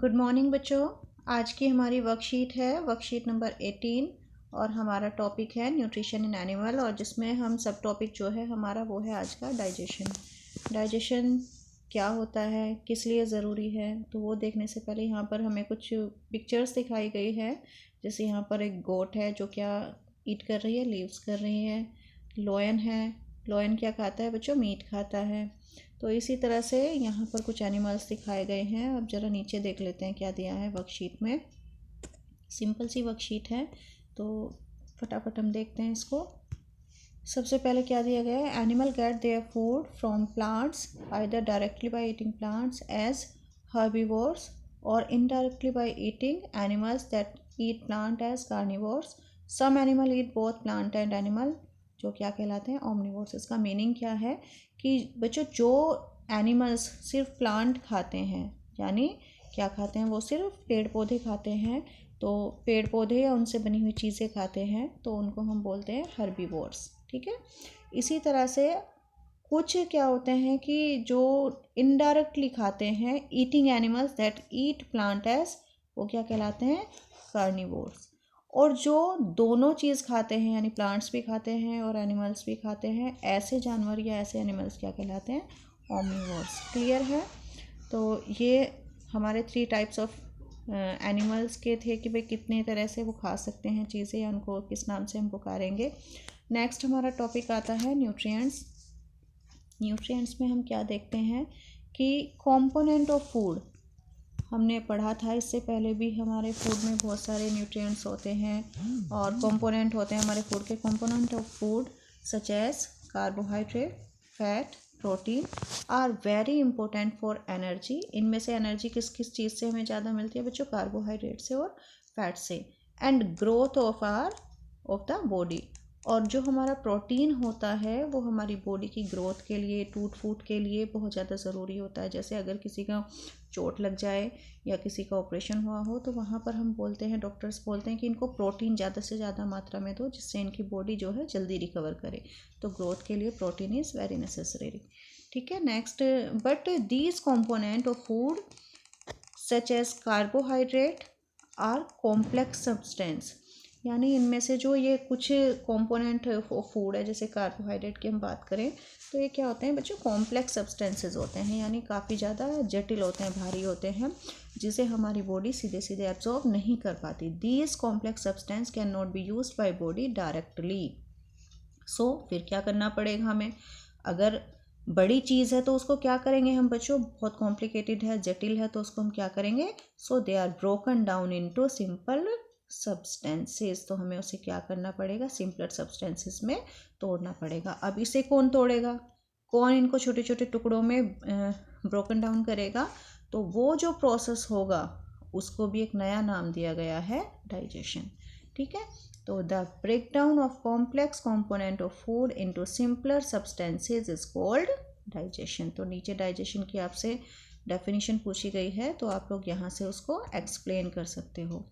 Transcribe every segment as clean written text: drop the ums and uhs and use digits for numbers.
Good morning बच्चों। आज की हमारी वर्कशीट है वर्कशीट नंबर 18 और हमारा टॉपिक है न्यूट्रिशन इन एनिमल, और जिसमें हम सब टॉपिक जो है हमारा वो है आज का डाइजेशन। डाइजेशन क्या होता है, किस लिए ज़रूरी है, तो वो देखने से पहले यहाँ पर हमें कुछ पिक्चर्स दिखाई गई है। जैसे यहाँ पर एक गोट है जो क्या ईट कर रही है, लीव्स कर रही है। लॉयन है, लॉयन क्या खाता है बच्चों, मीट खाता है। तो इसी तरह से यहाँ पर कुछ एनिमल्स दिखाए गए हैं। अब ज़रा नीचे देख लेते हैं क्या दिया है वर्कशीट में। सिंपल सी वर्कशीट है तो फटाफट हम देखते हैं इसको। सबसे पहले क्या दिया गया है, animal get their food from plants either directly by eating plants as herbivores और indirectly by eating animals that eat plant as carnivores. Some animal eat both plant and animal, जो क्या कहलाते हैं ओमनिवोर्स। इसका मीनिंग क्या है कि बच्चों जो एनिमल्स सिर्फ प्लांट खाते हैं, यानी क्या खाते हैं, वो सिर्फ पेड़ पौधे खाते हैं, तो पेड़ पौधे या उनसे बनी हुई चीज़ें खाते हैं, तो उनको हम बोलते हैं हर्बीवोर्स। ठीक है। इसी तरह से कुछ क्या होते हैं कि जो इनडायरेक्टली खाते हैं, eating animals that eat plant as, वो क्या कहलाते हैं, कार्निवोर्स। और जो दोनों चीज़ खाते हैं, यानी प्लांट्स भी खाते हैं और एनिमल्स भी खाते हैं, ऐसे जानवर या ऐसे एनिमल्स क्या कहलाते हैं, ओमनिवोर्स। क्लियर है। तो ये हमारे 3 टाइप्स ऑफ एनिमल्स के थे कि भाई कितने तरह से वो खा सकते हैं चीज़ें, या उनको किस नाम से हम पुकारेंगे। नेक्स्ट हमारा टॉपिक आता है न्यूट्रिएंट्स। न्यूट्रिएंट्स में हम क्या देखते हैं कि कंपोनेंट ऑफ फूड, हमने पढ़ा था इससे पहले भी, हमारे फूड में बहुत सारे न्यूट्रिएंट्स होते हैं और कंपोनेंट होते हैं हमारे फूड के। Component of food such as carbohydrate, fat, protein are very important for energy. इनमें से एनर्जी किस किस चीज़ से हमें ज़्यादा मिलती है बच्चों, कार्बोहाइड्रेट से और फैट से। And growth of the body. और जो हमारा प्रोटीन होता है वो हमारी बॉडी की ग्रोथ के लिए, टूट फूट के लिए बहुत ज़्यादा ज़रूरी होता है। जैसे अगर किसी का चोट लग जाए या किसी का ऑपरेशन हुआ हो, तो वहाँ पर हम बोलते हैं, डॉक्टर्स बोलते हैं कि इनको प्रोटीन ज़्यादा से ज़्यादा मात्रा में दो, जिससे इनकी बॉडी जो है जल्दी रिकवर करे। तो ग्रोथ के लिए प्रोटीन इज़ वेरी नेसेसरी। ठीक है। Next, but these component of food such as carbohydrate are complex substance, यानी इनमें से जो ये कुछ कंपोनेंट ऑफ फूड है, जैसे कार्बोहाइड्रेट की हम बात करें, तो ये क्या होते हैं बच्चों, कॉम्प्लेक्स सब्सटेंसेस होते हैं, यानी काफ़ी ज़्यादा जटिल होते हैं, भारी होते हैं, जिसे हमारी बॉडी सीधे सीधे एब्जॉर्ब नहीं कर पाती। These complex substance can not be used by body directly. So फिर क्या करना पड़ेगा हमें, अगर बड़ी चीज़ है तो उसको क्या करेंगे हम बच्चों, बहुत कॉम्प्लिकेटेड है, जटिल है, तो उसको हम क्या करेंगे, so they are broken down into simple substances. तो हमें उसे क्या करना पड़ेगा, सिंपलर सब्सटेंसेस में तोड़ना पड़ेगा। अब इसे कौन तोड़ेगा, कौन इनको छोटे छोटे टुकड़ों में ब्रोकन डाउन करेगा, तो वो जो प्रोसेस होगा उसको भी एक नया नाम दिया गया है, डाइजेशन। ठीक है। तो the breakdown of complex component of food into simpler substances is called digestion. तो नीचे डाइजेशन की आपसे डेफिनेशन पूछी गई है, तो आप लोग यहाँ से उसको एक्सप्लेन कर सकते हो।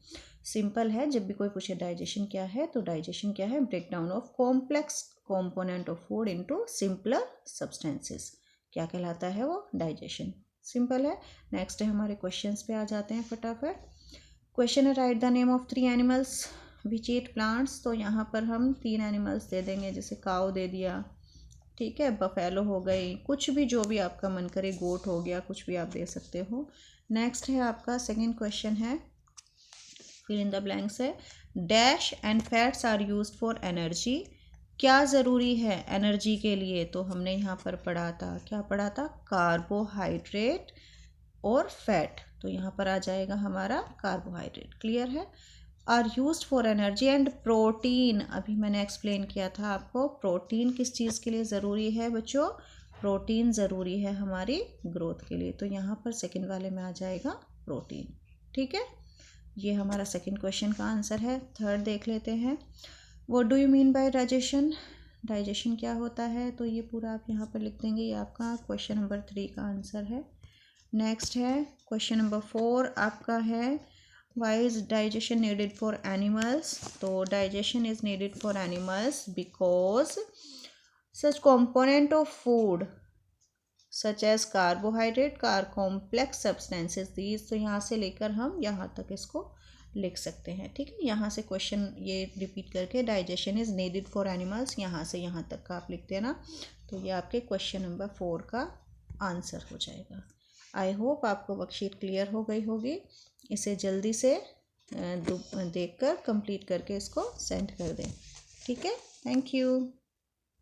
सिंपल है, जब भी कोई पूछे डाइजेशन क्या है, तो डाइजेशन क्या है, breakdown of complex component of food into simpler substances, क्या कहलाता है वो, डाइजेशन। सिंपल है। नेक्स्ट है हमारे क्वेश्चंस पे आ जाते हैं फटाफट। क्वेश्चन है, right the name of 3 animals which eat plants. तो यहाँ पर हम 3 एनिमल्स दे देंगे, जैसे काऊ दे दिया, ठीक है, बफेलो हो गई, कुछ भी जो भी आपका मन करे, गोट हो गया, कुछ भी आप दे सकते हो। नेक्स्ट है आपका सेकंड क्वेश्चन है, फिल इन द ब्लैंक्स है, dash and fats are used for energy. क्या ज़रूरी है एनर्जी के लिए, तो हमने यहाँ पर पढ़ा था, क्या पढ़ा था, कार्बोहाइड्रेट और फैट। तो यहाँ पर आ जाएगा हमारा कार्बोहाइड्रेट। क्लियर है। Are used for energy and protein, अभी मैंने एक्सप्लेन किया था आपको, प्रोटीन किस चीज़ के लिए ज़रूरी है बच्चों, प्रोटीन ज़रूरी है हमारी ग्रोथ के लिए। तो यहाँ पर सेकंड वाले में आ जाएगा प्रोटीन। ठीक है, ये हमारा सेकंड क्वेश्चन का आंसर है। थर्ड देख लेते हैं, what do you mean by digestion. Digestion क्या होता है, तो ये पूरा आप यहाँ पर लिख देंगे, ये आपका क्वेश्चन नंबर 3 का आंसर है। नेक्स्ट है क्वेश्चन नंबर 4 आपका है, why is digestion needed for animals. तो digestion is needed for animals because such component of food such as carbohydrate, complex substances these. तो यहाँ से लेकर हम यहाँ तक इसको लिख सकते हैं। ठीक है, यहाँ से क्वेश्चन ये रिपीट करके digestion is needed for animals, यहाँ से यहाँ तक का आप लिख देना। तो ये आपके क्वेश्चन नंबर 4 का आंसर हो जाएगा। आई होप आपको वर्कशीट क्लियर हो गई होगी। इसे जल्दी से देखकर कंप्लीट करके इसको सेंड कर दें। ठीक है, थैंक यू।